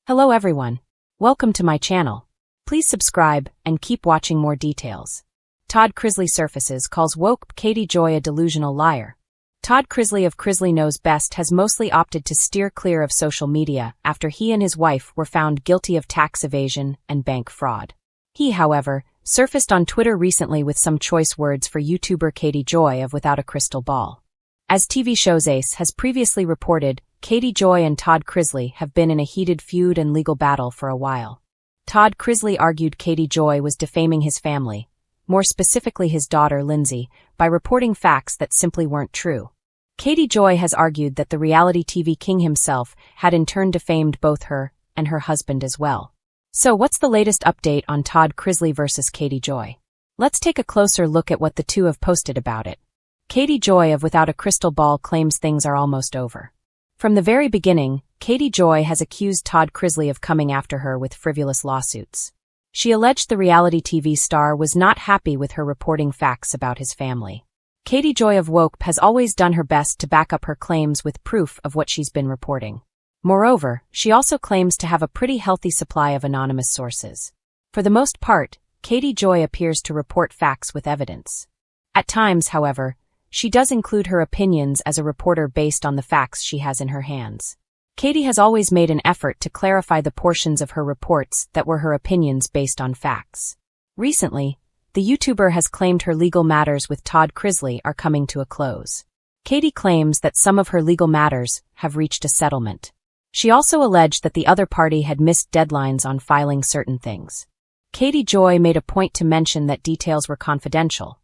Hello everyone. Welcome to my channel. Please subscribe and keep watching more details. Todd Chrisley surfaces, calls woke Katie Joy a delusional liar. Todd Chrisley of Chrisley Knows Best has mostly opted to steer clear of social media after he and his wife were found guilty of tax evasion and bank fraud. He, however, surfaced on Twitter recently with some choice words for YouTuber Katie Joy of Without a Crystal Ball. As TV show's Ace has previously reported, Katie Joy and Todd Chrisley have been in a heated feud and legal battle for a while. Todd Chrisley argued Katie Joy was defaming his family, more specifically his daughter Lindsay, by reporting facts that simply weren't true. Katie Joy has argued that the reality TV king himself had in turn defamed both her and her husband as well. So what's the latest update on Todd Chrisley versus Katie Joy? Let's take a closer look at what the two have posted about it. Katie Joy of Without a Crystal Ball claims things are almost over. From the very beginning, Katie Joy has accused Todd Chrisley of coming after her with frivolous lawsuits. She alleged the reality TV star was not happy with her reporting facts about his family. Katie Joy of WOACB has always done her best to back up her claims with proof of what she's been reporting. Moreover, she also claims to have a pretty healthy supply of anonymous sources. For the most part, Katie Joy appears to report facts with evidence. At times, however, she does include her opinions as a reporter based on the facts she has in her hands. Katie has always made an effort to clarify the portions of her reports that were her opinions based on facts. Recently, the YouTuber has claimed her legal matters with Todd Chrisley are coming to a close. Katie claims that some of her legal matters have reached a settlement. She also alleged that the other party had missed deadlines on filing certain things. Katie Joy made a point to mention that details were confidential,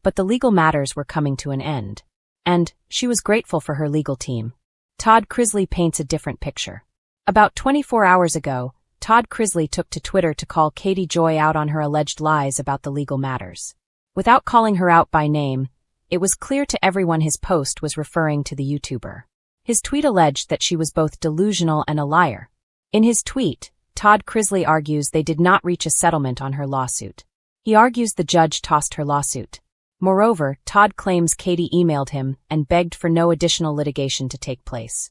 but the legal matters were coming to an end. And she was grateful for her legal team. Todd Chrisley paints a different picture. About 24 hours ago, Todd Chrisley took to Twitter to call Katie Joy out on her alleged lies about the legal matters. Without calling her out by name, it was clear to everyone his post was referring to the YouTuber. His tweet alleged that she was both delusional and a liar. In his tweet, Todd Chrisley argues they did not reach a settlement on her lawsuit. He argues the judge tossed her lawsuit. Moreover, Todd claims Katie emailed him and begged for no additional litigation to take place.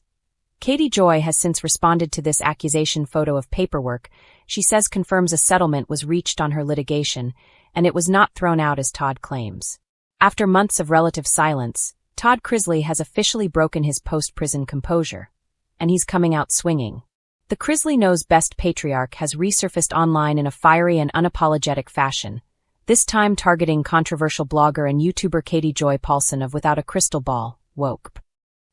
Katie Joy has since responded to this accusation. Photo of paperwork she says confirms a settlement was reached on her litigation, and it was not thrown out as Todd claims. After months of relative silence, Todd Chrisley has officially broken his post-prison composure, and he's coming out swinging. The Chrisley Knows Best patriarch has resurfaced online in a fiery and unapologetic fashion, this time targeting controversial blogger and YouTuber Katie Joy Paulson of Without a Crystal Ball, woke.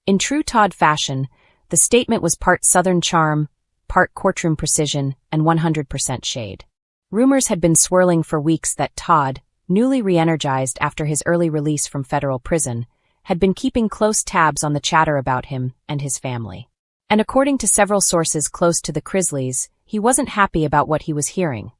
In true Todd fashion, the statement was part Southern charm, part courtroom precision, and 100% shade. Rumors had been swirling for weeks that Todd, newly re-energized after his early release from federal prison, had been keeping close tabs on the chatter about him and his family. And according to several sources close to the Chrisleys, he wasn't happy about what he was hearing,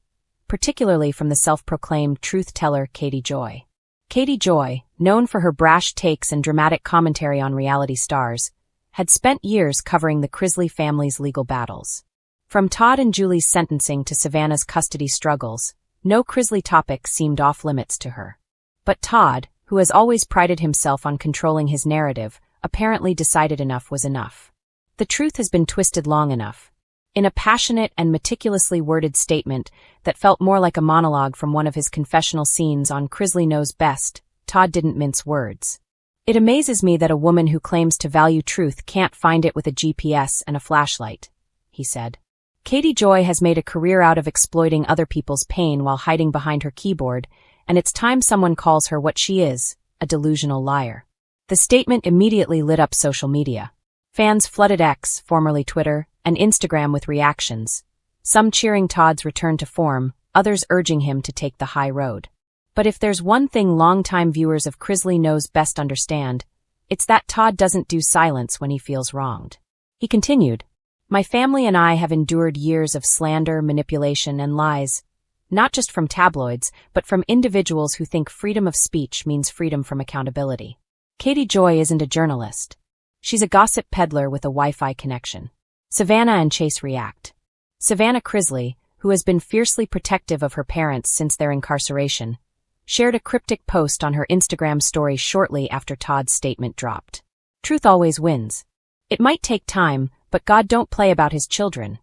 particularly from the self-proclaimed truth-teller Katie Joy. Katie Joy, known for her brash takes and dramatic commentary on reality stars, had spent years covering the Chrisley family's legal battles. From Todd and Julie's sentencing to Savannah's custody struggles, no Chrisley topic seemed off-limits to her. But Todd, who has always prided himself on controlling his narrative, apparently decided enough was enough. The truth has been twisted long enough. In a passionate and meticulously worded statement that felt more like a monologue from one of his confessional scenes on Chrisley Knows Best, Todd didn't mince words. It amazes me that a woman who claims to value truth can't find it with a GPS and a flashlight, he said. Katie Joy has made a career out of exploiting other people's pain while hiding behind her keyboard, and it's time someone calls her what she is, a delusional liar. The statement immediately lit up social media. Fans flooded X, formerly Twitter, and Instagram with reactions, some cheering Todd's return to form, others urging him to take the high road. But if there's one thing longtime viewers of Chrisley Knows Best understand, it's that Todd doesn't do silence when he feels wronged. He continued, "My family and I have endured years of slander, manipulation, and lies, not just from tabloids, but from individuals who think freedom of speech means freedom from accountability. Katie Joy isn't a journalist. She's a gossip peddler with a Wi-Fi connection." Savannah and Chase react. Savannah Chrisley, who has been fiercely protective of her parents since their incarceration, shared a cryptic post on her Instagram story shortly after Todd's statement dropped. "Truth always wins. It might take time, but God don't play about his children,"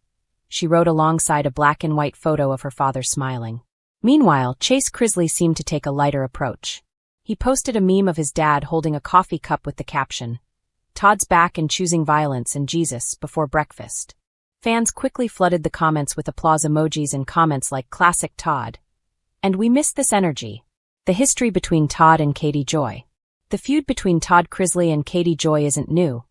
she wrote alongside a black and white photo of her father smiling. Meanwhile, Chrisley seemed to take a lighter approach. He posted a meme of his dad holding a coffee cup with the caption, "Todd's back and choosing violence and Jesus before breakfast." Fans quickly flooded the comments with applause emojis and comments like "Classic Todd" and "We missed this energy." The history between Todd and Katie Joy. The feud between Todd Chrisley and Katie Joy isn't new.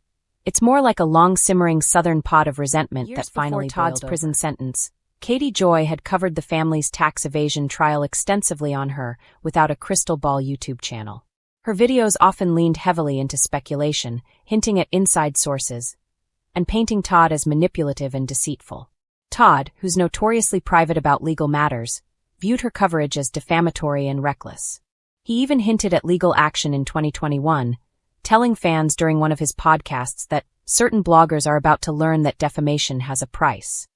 It's more like a long-simmering southern pot of resentment that finally before Todd's prison sentence. Katie Joy had covered the family's tax evasion trial extensively on her without a crystal ball YouTube channel. Her videos often leaned heavily into speculation, hinting at inside sources, and painting Todd as manipulative and deceitful. Todd, who's notoriously private about legal matters, viewed her coverage as defamatory and reckless. He even hinted at legal action in 2021, telling fans during one of his podcasts that certain bloggers are about to learn that defamation has a price.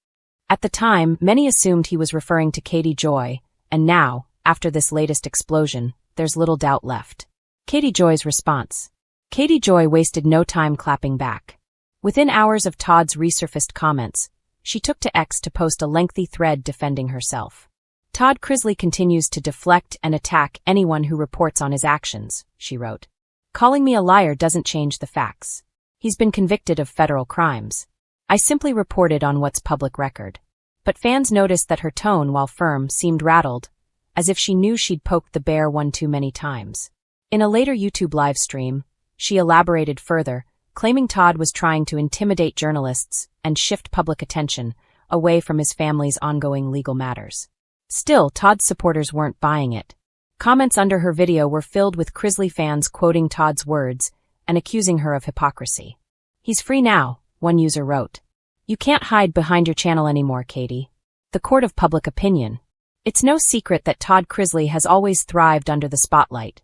At the time, many assumed he was referring to Katie Joy, and now, after this latest explosion, there's little doubt left. Katie Joy's response. Katie Joy wasted no time clapping back. Within hours of Todd's resurfaced comments, she took to X to post a lengthy thread defending herself. "Todd Chrisley continues to deflect and attack anyone who reports on his actions," she wrote. "Calling me a liar doesn't change the facts. He's been convicted of federal crimes. I simply reported on what's public record." But fans noticed that her tone, while firm, seemed rattled, as if she knew she'd poked the bear one too many times. In a later YouTube live stream, she elaborated further, claiming Todd was trying to intimidate journalists and shift public attention away from his family's ongoing legal matters. Still, Todd's supporters weren't buying it. Comments under her video were filled with Chrisley fans quoting Todd's words and accusing her of hypocrisy. "He's free now," one user wrote. "You can't hide behind your channel anymore, Katie." The court of public opinion. It's no secret that Todd Chrisley has always thrived under the spotlight,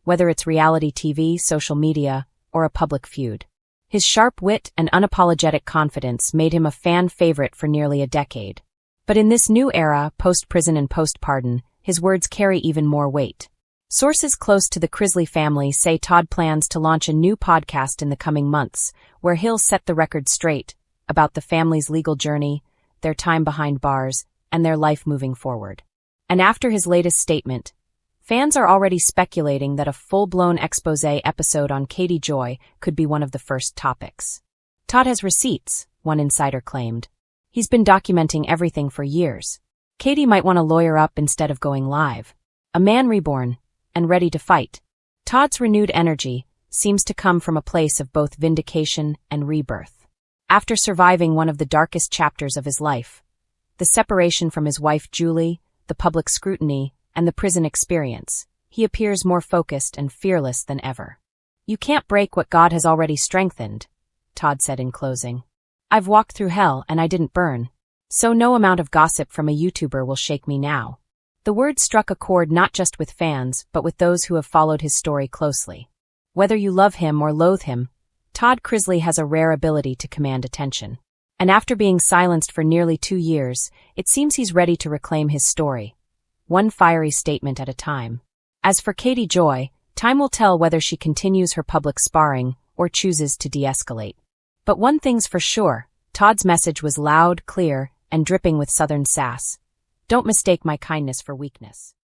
whether it's reality TV, social media, or a public feud. His sharp wit and unapologetic confidence made him a fan favorite for nearly a decade. But in this new era, post-prison and post-pardon, his words carry even more weight. Sources close to the Chrisley family say Todd plans to launch a new podcast in the coming months, where he'll set the record straight about the family's legal journey, their time behind bars, and their life moving forward. And after his latest statement, fans are already speculating that a full-blown exposé episode on Katie Joy could be one of the first topics. Todd has receipts, one insider claimed. He's been documenting everything for years. Katie might want to lawyer up instead of going live. A man reborn, and ready to fight. Todd's renewed energy seems to come from a place of both vindication and rebirth. After surviving one of the darkest chapters of his life, the separation from his wife Julie, the public scrutiny, and the prison experience, he appears more focused and fearless than ever. "You can't break what God has already strengthened," Todd said in closing. "I've walked through hell and I didn't burn. So no amount of gossip from a YouTuber will shake me now." The words struck a chord not just with fans, but with those who have followed his story closely. Whether you love him or loathe him, Todd Chrisley has a rare ability to command attention. And after being silenced for nearly 2 years, it seems he's ready to reclaim his story, one fiery statement at a time. As for Katie Joy, time will tell whether she continues her public sparring or chooses to de-escalate. But one thing's for sure, Todd's message was loud, clear, and dripping with Southern sass. "Don't mistake my kindness for weakness."